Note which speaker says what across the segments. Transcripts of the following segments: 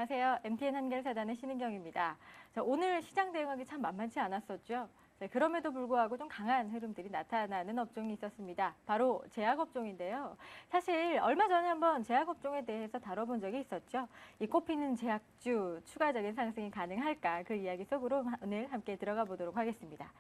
Speaker 1: 안녕하세요. MTN 한겨사단의 신은경입니다. 자, 오늘 시장 대응하기 참 만만치 않았었죠. 자, 그럼에도 불구하고 좀 강한 흐름들이 나타나는 업종이 있었습니다. 바로 제약업종인데요. 사실 얼마 전에 한번 제약업종에 대해서 다뤄본 적이 있었죠. 이 꼽히는 제약주 추가적인 상승이 가능할까 그 이야기 속으로 오늘 함께 들어가 보도록 하겠습니다.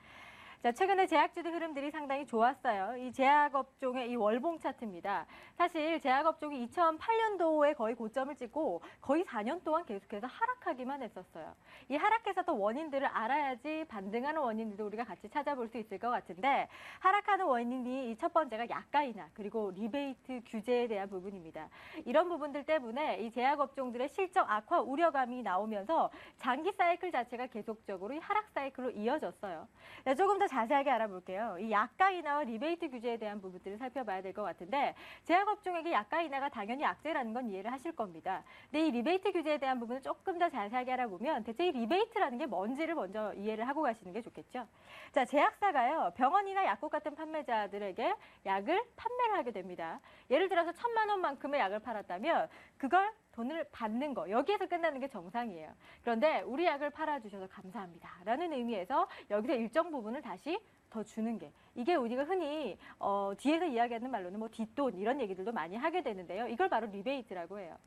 Speaker 1: 자, 최근에 제약주들 흐름들이 상당히 좋았어요. 이 제약업종의 이 월봉 차트입니다. 사실 제약업종이 2008년도에 거의 고점을 찍고 거의 4년 동안 계속해서 하락하기만 했었어요. 이 하락했었던 원인들을 알아야지 반등하는 원인들도 우리가 같이 찾아볼 수 있을 것 같은데, 하락하는 원인이 첫 번째가 약가 인하 그리고 리베이트 규제에 대한 부분입니다. 이런 부분들 때문에 이 제약업종들의 실적 악화 우려감이 나오면서 장기 사이클 자체가 계속적으로 이 하락 사이클로 이어졌어요. 네, 조금 더 자세하게 알아볼게요. 이 약가 인하와 리베이트 규제에 대한 부분들을 살펴봐야 될 것 같은데, 제약업종에게 약가 인하가 당연히 악재라는 건 이해를 하실 겁니다. 근데 이 리베이트 규제에 대한 부분을 조금 더 자세하게 알아보면 대체 이 리베이트라는 게 뭔지를 먼저 이해를 하고 가시는 게 좋겠죠. 자, 제약사가요, 병원이나 약국 같은 판매자들에게 약을 판매를 하게 됩니다. 예를 들어서 1,000만 원만큼의 약을 팔았다면 그걸 돈을 받는 거, 여기에서 끝나는 게 정상이에요. 그런데 우리 약을 팔아주셔서 감사합니다 라는 의미에서 여기서 일정 부분을 다시 더 주는 게, 이게 우리가 흔히 뒤에서 이야기하는 말로는 뭐 뒷돈 이런 얘기들도 많이 하게 되는데요. 이걸 바로 리베이트라고 해요.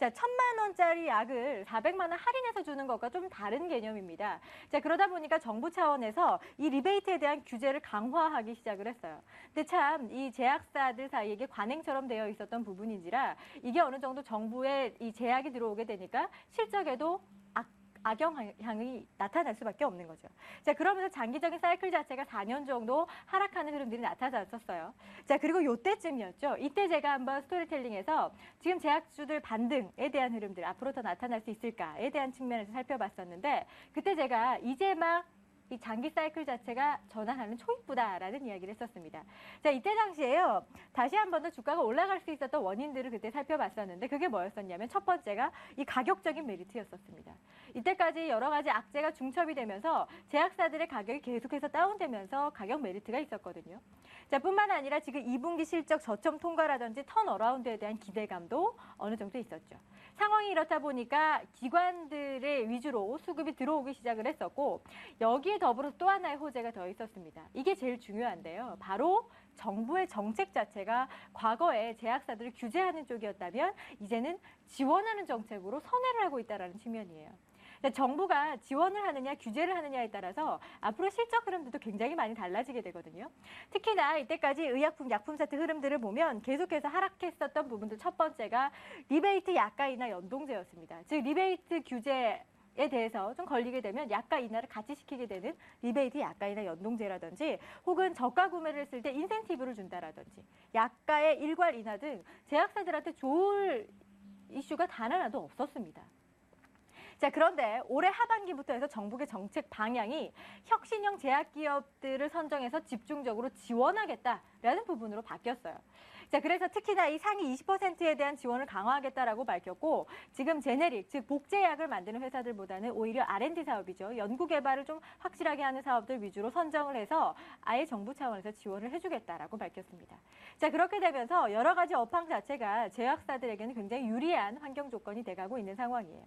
Speaker 1: 자, 1,000만 원짜리 약을 400만 원 할인해서 주는 것과 좀 다른 개념입니다. 자, 그러다 보니까 정부 차원에서 이 리베이트에 대한 규제를 강화하기 시작을 했어요. 근데 참 이 제약사들 사이에 이게 관행처럼 되어 있었던 부분인지라 이게 어느 정도 정부의 이 제약이 들어오게 되니까 실적에도 악영향이 나타날 수밖에 없는 거죠. 자, 그러면서 장기적인 사이클 자체가 4년 정도 하락하는 흐름들이 나타났었어요. 자, 그리고 요때쯤이었죠. 이때 제가 한번 스토리텔링에서 지금 제약주들 반등에 대한 흐름들 앞으로 더 나타날 수 있을까에 대한 측면에서 살펴봤었는데, 그때 제가 이제 막 이 장기 사이클 자체가 전환하는 초입부다라는 이야기를 했었습니다. 자, 이때 당시에요, 다시 한 번 더 주가가 올라갈 수 있었던 원인들을 그때 살펴봤었는데, 그게 뭐였었냐면 첫 번째가 이 가격적인 메리트였었습니다. 이때까지 여러 가지 악재가 중첩이 되면서 제약사들의 가격이 계속해서 다운되면서 가격 메리트가 있었거든요. 자, 뿐만 아니라 지금 2분기 실적 저점 통과라든지 턴어라운드에 대한 기대감도 어느 정도 있었죠. 상황이 이렇다 보니까 기관들의 위주로 수급이 들어오기 시작을 했었고, 여기에 더불어 또 하나의 호재가 더 있었습니다. 이게 제일 중요한데요. 바로 정부의 정책 자체가 과거에 제약사들을 규제하는 쪽이었다면 이제는 지원하는 정책으로 선회를 하고 있다는 측면이에요. 정부가 지원을 하느냐 규제를 하느냐에 따라서 앞으로 실적 흐름들도 굉장히 많이 달라지게 되거든요. 특히나 이때까지 의약품, 약품 세트 흐름들을 보면 계속해서 하락했었던 부분들, 첫 번째가 리베이트 약가 인하 연동제였습니다. 즉 리베이트 규제 에 대해서 좀 걸리게 되면 약가 인하를 같이 시키게 되는 리베이트 약가 인하 연동제라든지, 혹은 저가 구매를 했을 때 인센티브를 준다라든지, 약가의 일괄 인하 등 제약사들한테 좋을 이슈가 단 하나도 없었습니다. 자, 그런데 올해 하반기부터 해서 정부의 정책 방향이 혁신형 제약기업들을 선정해서 집중적으로 지원하겠다라는 부분으로 바뀌었어요. 자, 그래서 특히나 이 상위 20%에 대한 지원을 강화하겠다라고 밝혔고, 지금 제네릭, 즉 복제약을 만드는 회사들보다는 오히려 R&D 사업이죠. 연구개발을 좀 확실하게 하는 사업들 위주로 선정을 해서 아예 정부 차원에서 지원을 해주겠다라고 밝혔습니다. 자, 그렇게 되면서 여러 가지 업황 자체가 제약사들에게는 굉장히 유리한 환경 조건이 돼가고 있는 상황이에요.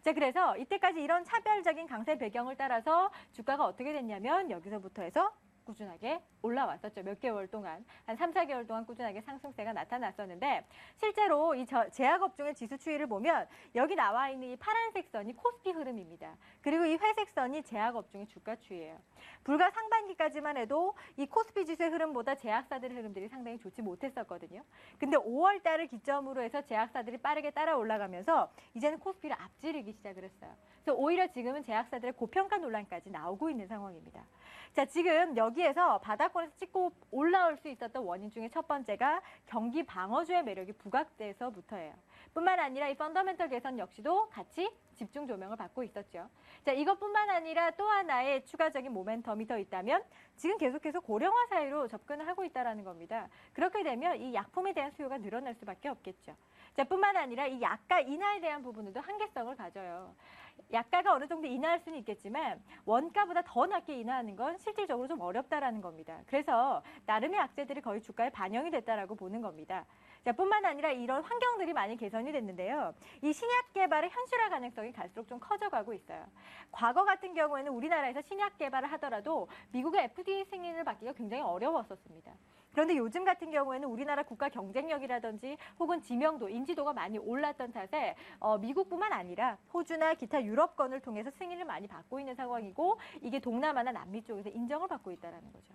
Speaker 1: 자, 그래서 이때까지 이런 차별적인 강세 배경을 따라서 주가가 어떻게 됐냐면 여기서부터 해서 꾸준하게 올라왔었죠. 몇 개월 동안, 한 3, 4개월 동안 꾸준하게 상승세가 나타났었는데, 실제로 이 제약업종의 지수 추이를 보면 여기 나와 있는 이 파란색 선이 코스피 흐름입니다. 그리고 이 회색 선이 제약업종의 주가 추이예요. 불과 상반기까지만 해도 이 코스피 지수의 흐름보다 제약사들의 흐름들이 상당히 좋지 못했었거든요. 근데 5월 달을 기점으로 해서 제약사들이 빠르게 따라 올라가면서 이제는 코스피를 앞지르기 시작을 했어요. 그래서 오히려 지금은 제약사들의 고평가 논란까지 나오고 있는 상황입니다. 자, 지금 여기에서 바닥권에서 찍고 올라올 수 있었던 원인 중에 첫 번째가 경기 방어주의 매력이 부각돼서부터예요. 뿐만 아니라 이 펀더멘털 개선 역시도 같이 집중 조명을 받고 있었죠. 자, 이것뿐만 아니라 또 하나의 추가적인 모멘텀이 더 있다면 지금 계속해서 고령화 사회로 접근을 하고 있다는 겁니다. 그렇게 되면 이 약품에 대한 수요가 늘어날 수밖에 없겠죠. 자, 뿐만 아니라 이 약가 인하에 대한 부분들도 한계성을 가져요. 약가가 어느 정도 인하할 수는 있겠지만 원가보다 더 낮게 인하하는 건 실질적으로 좀 어렵다라는 겁니다. 그래서 나름의 악재들이 거의 주가에 반영이 됐다라고 보는 겁니다. 자, 뿐만 아니라 이런 환경들이 많이 개선이 됐는데요. 이 신약 개발의 현실화 가능성이 갈수록 좀 커져가고 있어요. 과거 같은 경우에는 우리나라에서 신약 개발을 하더라도 미국의 FDA 승인을 받기가 굉장히 어려웠었습니다. 그런데 요즘 같은 경우에는 우리나라 국가 경쟁력이라든지 혹은 지명도, 인지도가 많이 올랐던 탓에 미국뿐만 아니라 호주나 기타 유럽권을 통해서 승인을 많이 받고 있는 상황이고 이게 동남아나 남미 쪽에서 인정을 받고 있다는 거죠.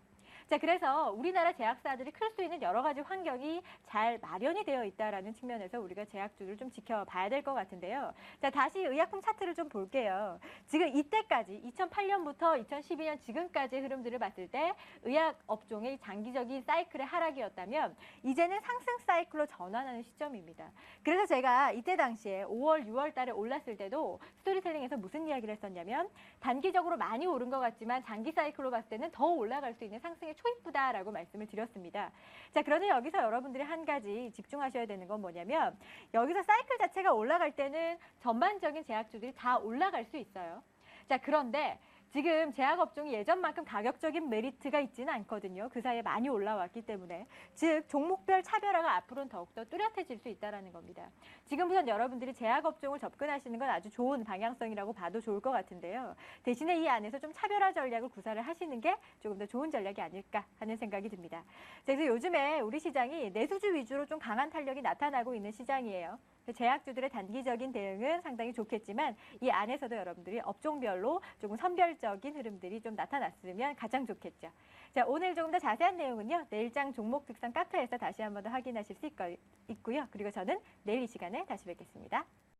Speaker 1: 자, 그래서 우리나라 제약사들이 클 수 있는 여러 가지 환경이 잘 마련이 되어 있다는 측면에서 우리가 제약주를 좀 지켜봐야 될 것 같은데요. 자, 다시 의약품 차트를 좀 볼게요. 지금 이때까지 2008년부터 2012년 지금까지의 흐름들을 봤을 때 의약 업종의 장기적인 사이클의 하락이었다면 이제는 상승 사이클로 전환하는 시점입니다. 그래서 제가 이때 당시에 5월, 6월 달에 올랐을 때도 스토리텔링에서 무슨 이야기를 했었냐면 단기적으로 많이 오른 것 같지만 장기 사이클로 봤을 때는 더 올라갈 수 있는 상승의 초입부다라고 말씀을 드렸습니다. 자, 그런데 여기서 여러분들이 한 가지 집중하셔야 되는 건 뭐냐면 여기서 사이클 자체가 올라갈 때는 전반적인 제약주들이 다 올라갈 수 있어요. 자, 그런데 지금 제약업종이 예전만큼 가격적인 메리트가 있지는 않거든요. 그 사이에 많이 올라왔기 때문에. 즉 종목별 차별화가 앞으로는 더욱더 뚜렷해질 수 있다는 겁니다. 지금부터 여러분들이 제약업종을 접근하시는 건 아주 좋은 방향성이라고 봐도 좋을 것 같은데요. 대신에 이 안에서 좀 차별화 전략을 구사를 하시는 게 조금 더 좋은 전략이 아닐까 하는 생각이 듭니다. 그래서 요즘에 우리 시장이 내수주 위주로 좀 강한 탄력이 나타나고 있는 시장이에요. 제약주들의 단기적인 대응은 상당히 좋겠지만 이 안에서도 여러분들이 업종별로 조금 선별적인 흐름들이 좀 나타났으면 가장 좋겠죠. 자, 오늘 조금 더 자세한 내용은요. 내일장 종목 특성 카페에서 다시 한번 더 확인하실 수 있고요. 그리고 저는 내일 이 시간에 다시 뵙겠습니다.